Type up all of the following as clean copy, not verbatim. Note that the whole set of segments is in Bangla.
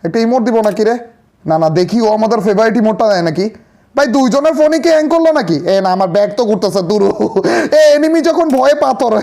একটা ইমোট দিব নাকি রে? না না, দেখি ও আমাদের ফেভারিট ইমোটটা দেয় নাকি। ভাই দুইজনের ফোনে কি হ্যাং করলো নাকি? এ না, আমার ব্যাগ তো ঘুরতেছে দূর। এ এনিমি যখন ভয়ে পাথর।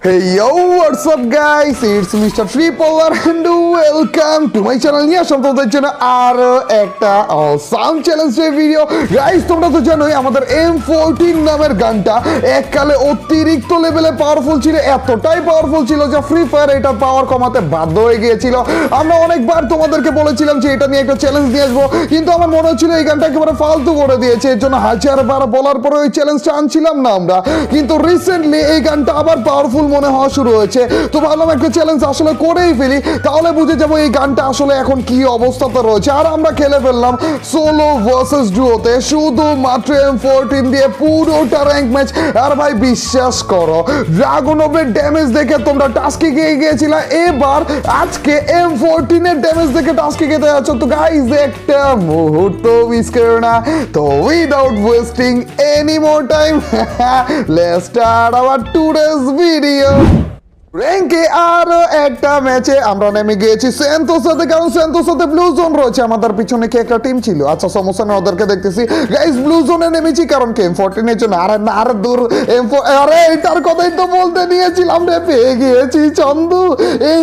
Hey yo, what's up guys? It's Mr. Tripolar and welcome to my channel. নিয়ে আসলাম তোমাদের জন্য আরো একটা awesome challenge ভিডিও। গাইস তোমরা তো জানোই আমাদের M14 নামের গানটা এককালে অতিরিক্ত লেভেলে পাওয়ারফুল ছিল, এতটাই পাওয়ারফুল ছিল যে ফ্রি ফায়ার এটার পাওয়ার কমাতে বাধ্য হয়ে গিয়েছিল। আমরা অনেকবার তোমাদেরকে বলেছিলাম যে এটা নিয়ে একটা চ্যালেঞ্জ নিয়ে আসবো, কিন্তু আমার মনে হচ্ছিল এই গানটা একেবারে ফালতু করে দিয়েছে, এর জন্য হাজারবার বলার পরে ওই চ্যালেঞ্জটা আনছিলাম না আমরা। কিন্তু রিসেন্টলি এই গানটা আবার পাওয়ারফুল মনে হওয়া শুরু হয়েছে, তো ভাবলাম একটা চ্যালেঞ্জ আসলে করেই ফেলি, তাহলে বুঝে যাবো এই গানটা আসলে এখন কি অবস্থাতে রয়েছে। আর আমরা খেলে ফেললাম সোলো ভার্সেস ডুওতে শুধুমাত্র M14 দিয়ে পুরোটা র্যাঙ্ক ম্যাচ। আর ভাই বিশ্বাস করো, ড্রাগনবের ড্যামেজ দেখে তোমরা টাস্কে গিয়ে গিয়েছিলা, এবার আজকে M14 এর ড্যামেজ দেখে টাস্কে গেতে যাচ্ছ। তো গাইস একটা মুহূর্ত মিস করো না। তো without wasting any more time, let's start our today's video. র্যাঙ্কে আরো একটা ম্যাচে আমরা নেমে গিয়েছি সেন্টোসাতে, কারণ সেন্টোসাতে ব্লু জোন রয়েছে। আমাদের পিছনে কি একটা টিম ছিল? আচ্ছা সমস্যা নেই, ওদেরকে দেখতেছি। গাইস ব্লু জোনে নেমেছি কারণ কি M14 এর জন্য। আরে না, আরে দূর M4, আরে এটার কথাই তো বলতে নিয়েছিলাম রে, পেয়ে গিয়েছি চন্দু।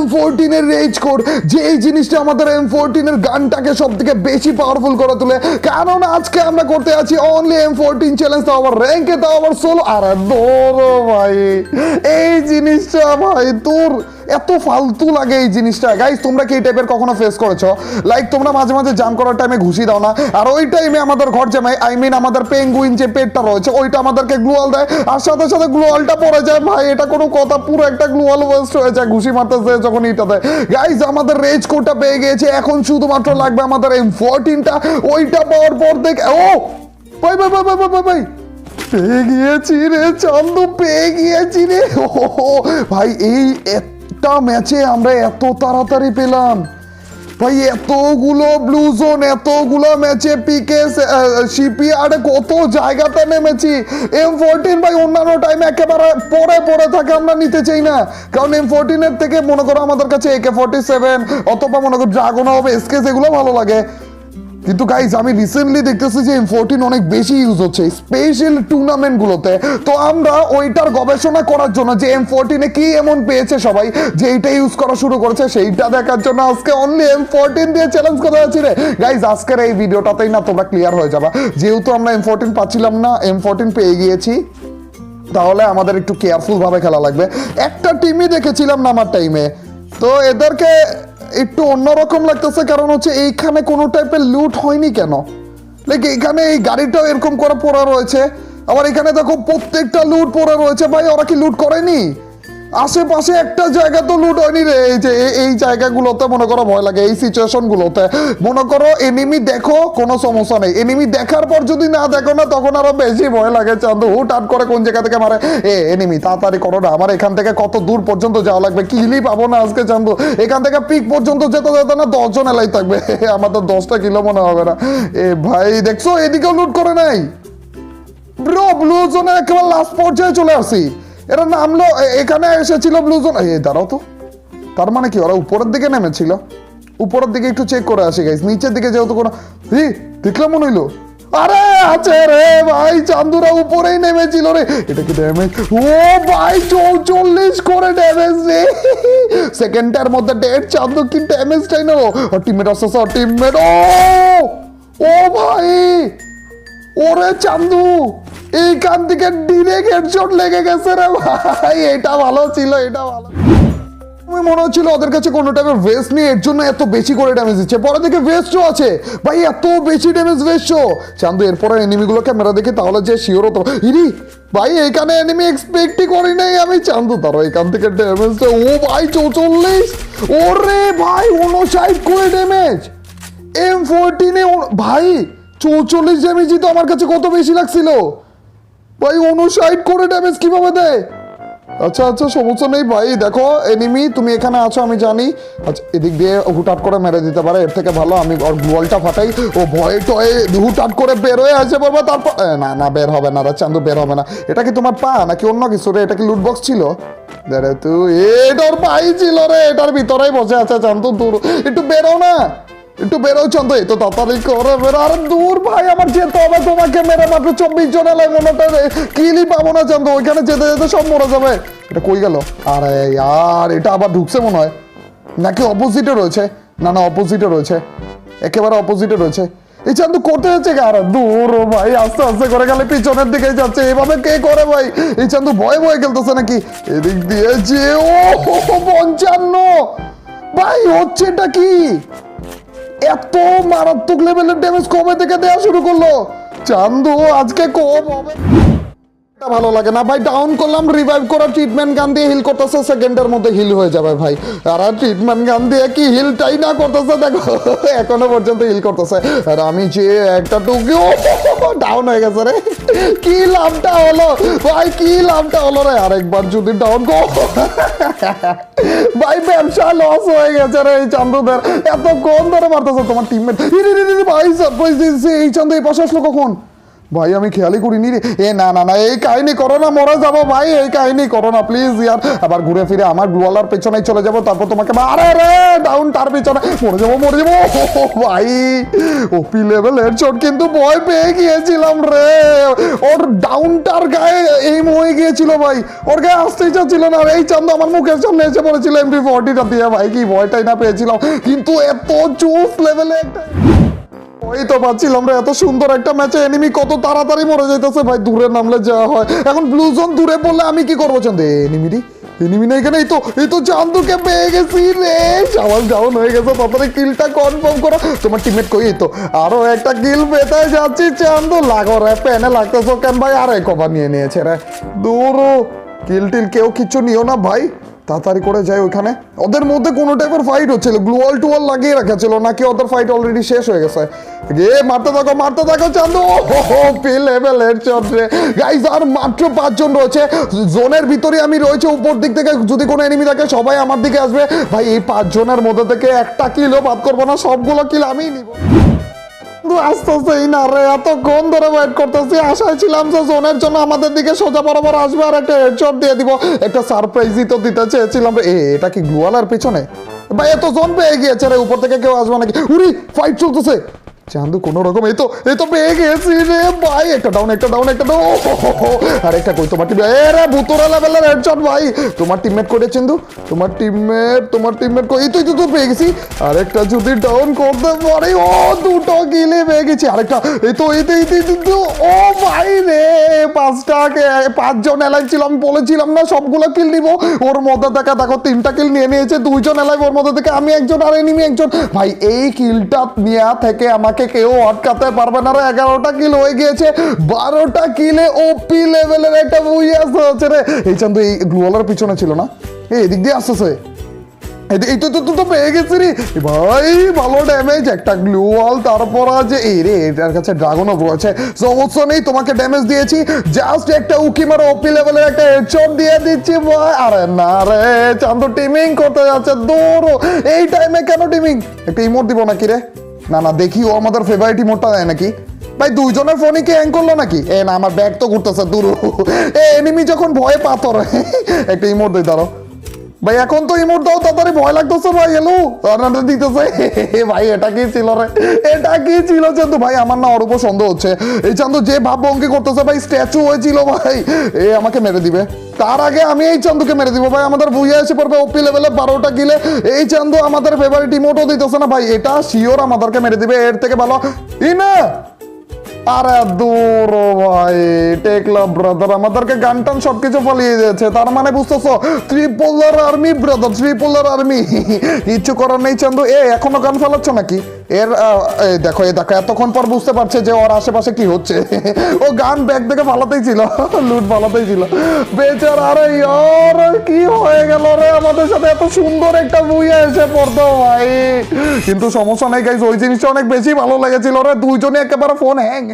M14 এর রেজ কোড, যে এই জিনিসটা আমাদের M14 এর গানটাকে সব থেকে বেশি পাওয়ারফুল করে তোলে। কারণ আজকে আমরা করতে আছি অনলি M14 চ্যালেঞ্জ, তাও আবার র্যাঙ্কে, তাও আবার সোলো। আরে দৌড়ো ভাই, এই জিনিসটা ভাই তোর এত ফালতু লাগে এই জিনিসটা। গাইস তোমরা কি এই টাইপের কখনো ফেস করেছো? লাইক তোমরা মাঝে মাঝে জাম করার টাইমে ঘুষি দাও না, আর ওই টাইমে আমাদের ঘর জামাই, আই মিন আমাদের পেঙ্গুইন যে পেটটা রয়েছে ওইটা আমাদেরকে গ্লুয়াল দেয়, আর সাথে সাথে গ্লুয়ালটা পড়ে যায়। ভাই এটা কোনো কথা? পুরো একটা গ্লুয়াল ওয়েস্ট হয়ে যায় ঘুষি মারতেছে যখন এটা দেয়। গাইস আমাদের রেজ কোডটা পেয়ে গিয়েছে, এখন শুধুমাত্র লাগবে আমাদের M14টা। ওইটা পাওয়ার পর দেখে ও ভাই ভাই ভাই ভাই ভাই ভাই পেয়ে গিয়েছি রে চান্দু, পেয়ে গিয়েছি রে। ভাই এই একটা ম্যাচে আমরা এত তাড়াতাড়ি পেলাম ভাই, এতগুলো ব্লু জোন, এতগুলো ম্যাচে পিকে শিপইয়ার্ডে কত জায়গাতে নেমেছি। M14 ভাই অন্যান্য টাইমে একেবারে পরে পরে থাকে, আমরা নিতে চাই না, কারণ M14 এর থেকে মনে করো আমাদের কাছে AK-47 অথবা মনে করো ড্রাগন হবে এসকেস এগুলো ভালো লাগে। কিন্তু গাইজ আমি রিসেন্টলি দেখতেছি যে M14 অনেক বেশি ইউজ হচ্ছে স্পেশাল টুর্নামেন্টগুলোতে। তো আমরা ওইটার গবেষণা করার জন্য যে M14 এ কি এমন পেয়েছে সবাই যে এইটা ইউজ করা শুরু করেছে, সেইটা দেখার জন্য আজকে অনলি M14 দিয়ে চ্যালেঞ্জ করা যাচ্ছে রে। গাইজ আজকের এই ভিডিওটাতেই না তোমরা ক্লিয়ার হয়ে যাবা, যেহেতু আমরা M14 পাচ্ছিলাম না, M14 পেয়ে গিয়েছি, তাহলে আমাদের একটু কেয়ারফুল ভাবে খেলা লাগবে। একটা টিমই দেখেছিলাম না আমার টাইমে, তো এদেরকে একটু অন্যরকম লাগতেছে, কারণ হচ্ছে এইখানে কোনো টাইপের লুট হয়নি কেন। লাইক এইখানে এই গাড়িটাও এরকম করে পড়া রয়েছে, আবার এখানে দেখো প্রত্যেকটা লুট পড়ে রয়েছে। ভাই ওরা কি লুট করেনি? আশেপাশে একটা জায়গা তো লুট হয়নি রে। এই যে এই জায়গাগুলোতে মনে করো ভয় লাগে, এই সিচুয়েশনগুলোতে মনে করো এনিমি দেখো কোনো সমস্যা নেই, এনিমি দেখার পর যদি না দেখো না তখন আরো বেশি ভয় লাগে চান্দু। হুট হাট করে কোন জায়গা থেকে মারে, এনিমি তাড়াতাড়ি করো না, আমার এখান থেকে কত দূর পর্যন্ত যাওয়া লাগবে, কিলি পাবো না আজকে চান্দু। এখান থেকে পিক পর্যন্ত যেতে যেতে না 10 জন এলাই থাকবে, আমাদের 10টা কিলো মনে হবে না। ভাই দেখছো এদিকেও লুট করে নাই ব্রো, ব্লু জোনে একেবারে লাস্ট পর্যায়ে চলে আসি। এরা নামলো, এখানে এসেছিল ব্লু জোন। এই দাঁড়াও তো, তার মানে কি ওরা উপরের দিকে নেমেছিল? উপরের দিকে একটু চেক করে আসি গাইস, নিচের দিকে যেহেতু কোনো দেখলাম মনে হইলো। আরে আছে রে ভাই, চান্দুরা উপরেই নেমেছিল রে। এটা কি ড্যামেজ? ও ভাই 44 করে ড্যামেজ রে, সেকেন্ডের মধ্যে ডেড। চান্দু কি ড্যামেজটাই না, টিমমেট আসছে, টিমমেট। ও ভাই ওরে চান্দু, এইখান থেকে ডিরেক্ট হেডশট লেগে গেছে রে ভাই। এটা ভালো ছিল, এটা ভালো। আমি মনে হচ্ছিল ওদের কাছে কোনো টাইপের ভেস্ট নেই, এর জন্য এত বেশি করে ড্যামেজ দিচ্ছে। পরে দেখে ভেস্টও আছে ভাই, এত বেশি ড্যামেজ ভেস্টও। চান্দু এরপরে এনিমিগুলোকে মেরা দেখে তাহলে যে শিওর হতো। ইরি ভাই এখানে এনিমি এক্সপেক্টই করি নাই আমি চান্দু, তারও এখান থেকে ড্যামেজটা। ও ভাই 44, ওরে ভাই 59 করে ড্যামেজ M14 এ ভাই। 44 ড্যামেজই তো আমার কাছে কত বেশি লাগছিল ভাই। 59 করে ড্যামেজ কিভাবে দেয়? আচ্ছা আচ্ছা, সমস্যা নেই ভাই। দেখো এনিমি তুমি এখানে আছো আমি জানি। আচ্ছা এদিক দিয়ে হুটহাট করে মেরে দিতে পারে, এর থেকে ভালো আমি ওর গ্লোয়ালটা ফাটাই। ও ভয়ে টয়ে হুটহাট করে বের হয়ে আসে বলবো, তারপর না না বের হবে না রে চান্দু, বের হবে না। এটা কি তোমার পা নাকি অন্য কিছু রে? এটা কি লুট বক্স ছিল? দাঁড়া তুই, এটা ওর পাই ছিল রে, এটার ভিতরেই বসে আছে চান্দু। দূর একটু বেরো না, একটু বেরোও চন্দ, এই তো তাড়াতাড়ি করে বেরো। আরে দূর ভাই, আমার যেতে হবে, তোমাকে মেরে মাত্র 24 জন এলাই মনে কিলি পাবো না চন্দ, ওইখানে যেতে যেতে সব মরে যাবে। এটা কই গেল? আরে আর এটা আবার ঢুকছে মনে হয়, নাকি অপোজিটে রয়েছে? না না অপোজিটে রয়েছে, একেবারে অপোজিটে রয়েছে। এই চান্দু করতে যাচ্ছে আর দূর ভাই, আস্তে আস্তে করে গেলে পিছনের দিকে যাচ্ছে, এভাবে কে করে ভাই? এই চান্দু ভয়ে ভয়ে খেলতেছে নাকি? এদিক দিয়ে যে ও 55 ভাই, হচ্ছে এটা কি? এত মারাত্মক লেভেলের ড্যামেজ কবে থেকে দেওয়া শুরু করলো চান্দু? আজকে কম হবে ভালো লাগে না ভাই। ডাউন করলাম, রিভাইভ করা ট্রিটমেন্ট গান দিয়ে হিল করতেছে, সেকেন্ডের মধ্যে হিল হয়ে যাবে ভাই। আর ট্রিটমেন্ট গান দিয়ে কি হিলটাই না করতেছে, দেখো এখনো পর্যন্ত হিল করতেছে। আর আমি যে একটা টুকি ডাউন হয়ে গেছে রে, কি লাভটা হলো ভাই, কি লাভটা হলো রে? আরেকবার যদি ডাউন গো ভাই, ব্যবসা লস হয়ে গেছে রে এই চান্দুদের। এত কোন ধরে মারতেছে তোমার টিমমেট ভাই, সারপ্রাইজ দিয়েছে। এই চান্দু এই পাশে আসলো কখন ভাই? আমি খেয়ালই করিনি রে। এ না না না, এই কাহিনী করো না, মরে যাবো ভাই, এই কাহিনী করো না প্লিজ ইয়ার। আবার ঘুরে ফিরে আমার গ্লোয়ালার পেছনে চলে যাবো, তারপর তোমাকে আরে রে ডাউন, তার পেছনে মরে যাবো মরে যাবো ভাই। ওপি লেভেল হেডশট, কিন্তু ভয় পেয়ে গিয়েছিলাম রে। ওর ডাউনটার গায়ে এইম হয়ে গিয়েছিল ভাই, ওর গায়ে আসতেই চাচ্ছিল না। এই চান্দু আমার মুখের সামনে এসে পড়েছিল MP40টা দিয়ে, ভাই কি ভয়টাই না পেয়েছিলাম। কিন্তু এত চুপ লেভেলে একটা ওই তো পাচ্ছিলাম রে, এত সুন্দর একটা ম্যাচে এনিমি কত তাড়াতাড়ি মরে যাইতেছে ভাই। দূরে নামলে যা হয়, এখন ব্লু জোন দূরে পড়লে আমি কি করবো চান্দু? এনিমি না এখানে, এই তো চান্দুকে পেয়ে গেছি রে। সবাই ডাউন হয়ে গেছে, তাড়াতাড়ি কিলটা কনফার্ম করো। তোমার টিমমেট কই? এই তো আরো একটা কিল পেতে যাচ্ছি চান্দু। লাগো রে, প্যানে লাগতেছো কেন ভাই? আরে কভার নিয়ে নিয়েছে রে। দূর কিল টিল কেউ কিচ্ছু নিও না ভাই, তাড়াতাড়ি করে যাই। ওইখানে ওদের মধ্যে কোনো টাইপের ফাইট হচ্ছিল, গ্লোয়াল টুয়াল লাগিয়ে রাখা ছিল, নাকি ওদের ফাইট অলরেডি শেষ হয়ে গেছে? গে মারতে থাকো চান্দু। পি লেভেল হেডশট রে গাইস। আর মাত্র 5 জন রয়েছে জোনের ভিতরে, আমি রয়েছে উপর দিক থেকে। যদি কোনো এনিমি থাকে সবাই আমার দিকে আসবে ভাই। এই 5 জনের মধ্যে থেকে একটা কিলও বাদ করবো না, সবগুলো কিল আমিই নিব। আসতেছেই না রে, এতক্ষণ ধরে ওয়েট করতেছি। আশায় ছিলাম যে জোনের জন্য আমাদের দিকে সোজা বরাবর আসবে আর একটা হেডশট দিয়ে দিব, একটা সারপ্রাইজই তো দিতে চেয়েছিলাম রে। এটা কি গ্লোয়ালার পিছনে ভাই? এত জোন পেয়ে গিয়েছে রে, উপর থেকে কেউ আসবে নাকি? উরি ফাইট চলতেছে চান্দু কোন রকম। এই তো পেয়ে গেছি রে ভাই। একটা ডাউন আর একটা কই তোমার টিম? এ রে ভুতুরা লেভেলের হেডশট ভাই। তোমার টিমমেট করে চান্দু, তোমার টিমমেট কই? এই তো পেয়ে গেছি। আরেকটা যদি ডাউন করতে পারে, ও দুটো কিলে পেয়ে গেছি। আরেকটা এই তো ও ভাই রে, 5 জন এলাইভ ছিল। আমি বলেছিলাম না সবগুলো কিল নিব। ওর মধ্যে থেকে দেখো 3টা কিল নিয়ে নিয়েছে, 2 জন এলাইভ, ওর মধ্যে থেকে আমি একজন আর এনিমি একজন ভাই। এই কিলটা নেওয়া থেকে আমাকে কেউ আটকাতে পারবে না রে। 11টা কিল হয়ে গিয়েছে, 12টা কিলে ওপি লেভেলের একটা বুই আসছে রে। এই চান্দু এই গ্লোয়ালার পিছনে ছিল না, এদিক দিয়ে আসতেছে। এই তো পেয়ে গেছি রে ভাই, ভালো ড্যামেজ, একটা গ্লুয়াল, তারপর আছে এই রে এটার কাছে ড্রাগনও রয়েছে। সমস্যা নেই, তোমাকে ড্যামেজ দিয়েছি, জাস্ট একটা উকি মারো, ওপি লেভেলের একটা হেডশট দিয়ে দিচ্ছি ভাই। আরে না রে, চান্দু টিমিং করতে যাচ্ছে। দৌড়ো, এই টাইমে কেন টিমিং? একটা ইমোট দিব নাকি রে? না না, দেখি ও আমাদের ফেভারিট ইমোটটা দেয় নাকি ভাই। 2 জনের ফোনই কি হ্যাং করলো নাকি? এ না, আমার ব্যাগ তো ঘুরতেছে দূর। এনিমি যখন ভয়ে পাথর একটা ইমোট দিই, দাঁড়ো ভাই। এখন তো ইমোট দাও তাড়াতাড়ি, ভয় লাগতেছে ভাই। এলো রান্নাটা দিতেছে ভাই। এটা কি ছিল রে? এটা কি ছিল চান্দু ভাই? আমার না ওর উপর সন্দেহ হচ্ছে। এই চান্দু যে ভাব ভঙ্গি করতেছে ভাই, স্ট্যাচু হয়েছিল ভাই। এ আমাকে মেরে দিবে, তার আগে আমি এই চান্দুকে মেরে দিব ভাই। আমাদের বুঝে এসে পড়বে ওপি লেভেলে 12টা কিলে। এই চান্দু আমাদের ফেভারিট ইমোটও দিতেছে না ভাই, এটা শিওর আমাদেরকে মেরে দিবে। এর থেকে ভালো না। আরে দূর ভাই, টেকলাম ব্রাদার, আমাদেরকে গান টান সবকিছু পালিয়ে যাচ্ছে। তার মানে বুঝতেছো, Tripler army brother, Tripler army. কিচ্ছু করার নেই চান্দু। এখনো গান ফেলাচ্ছ নাকি? দেখো এতক্ষণ পর বুঝতে পারছে যে ওর আশেপাশে কি হচ্ছে। ও গান ব্যাগ থেকে ফালাতেই ছিল, লুট ফালাতেই ছিল বেচার। আরে ইয়ার কি হয়ে গেল রে আমাদের সাথে? এত সুন্দর একটা বুইয়া এসে পড়তো ভাই। কিন্তু সমস্যা নেই গাইজ, ওই জিনিসটা অনেক বেশি ভালো লেগেছিল রে। 2 জনে একেবারে ফোন হ্যাং।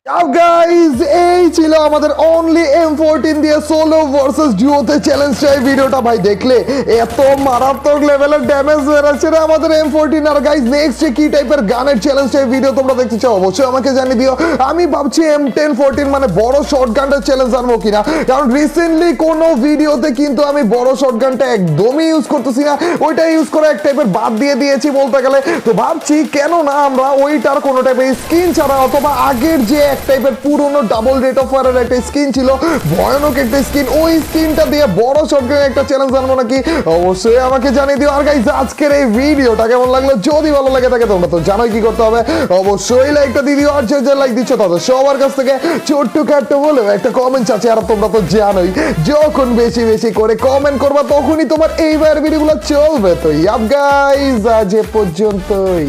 গাইজ এই ছিল আমাদের অনলি M14 দিয়ে সোলো ভার্সেস ডুওতে চ্যালেঞ্জটা। এই ভিডিওটা ভাই দেখলে এত মারাত্মক লেভেলের ড্যামেজ বেরোচ্ছে না আমাদের M14। আর গাইজ নেক্সট কি টাইপের গানের চ্যালেঞ্জটা এই ভিডিও তোমরা দেখতে চাও অবশ্যই আমাকে জানিয়ে দিও। আমি ভাবছি M1014 মানে বড় শর্ট গানটার চ্যালেঞ্জ আনবো কিনা, কারণ রিসেন্টলি কোনো ভিডিওতে কিন্তু আমি বড় শর্ট গানটা একদমই ইউজ করতেছি না, ওইটা ইউজ করে এক টাইপের বাদ দিয়ে দিয়েছি বলতে গেলে। তো ভাবছি কেন না আমরা ওইটার কোনো টাইপের স্কিন ছাড়া অথবা আগের যে এক টাইপের পুরনো ডাবল রেট অফ ফায়ারের একটা স্কিন ছিল, ভয়ানক একটা স্কিন, ওই স্কিনটা দিয়ে বড় শটগানের একটা চ্যালেঞ্জ আনবো নাকি অবশ্যই আমাকে জানিয়ে দিও। আর গাইস আজকের এই ভিডিওটা কেমন লাগলো, যদি ভালো লাগে থাকে তোমরা তো জানোই কি করতে হবে, অবশ্যই লাইকটা দিয়ে দিও। আর যে লাইক দিচ্ছ তাদের সবার কাছ থেকে ছোট্ট খাট্ট বলেও একটা কমেন্ট আছে। আর তোমরা তো জানোই যখন বেশি বেশি করে কমেন্ট করবা তখনই তোমার এইবার ভিডিওগুলো চলবে। তো ইয়াপ গাইস আজ এ পর্যন্তই,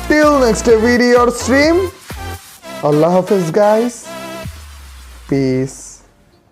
till next video stream. Allah Hafiz guys. Peace.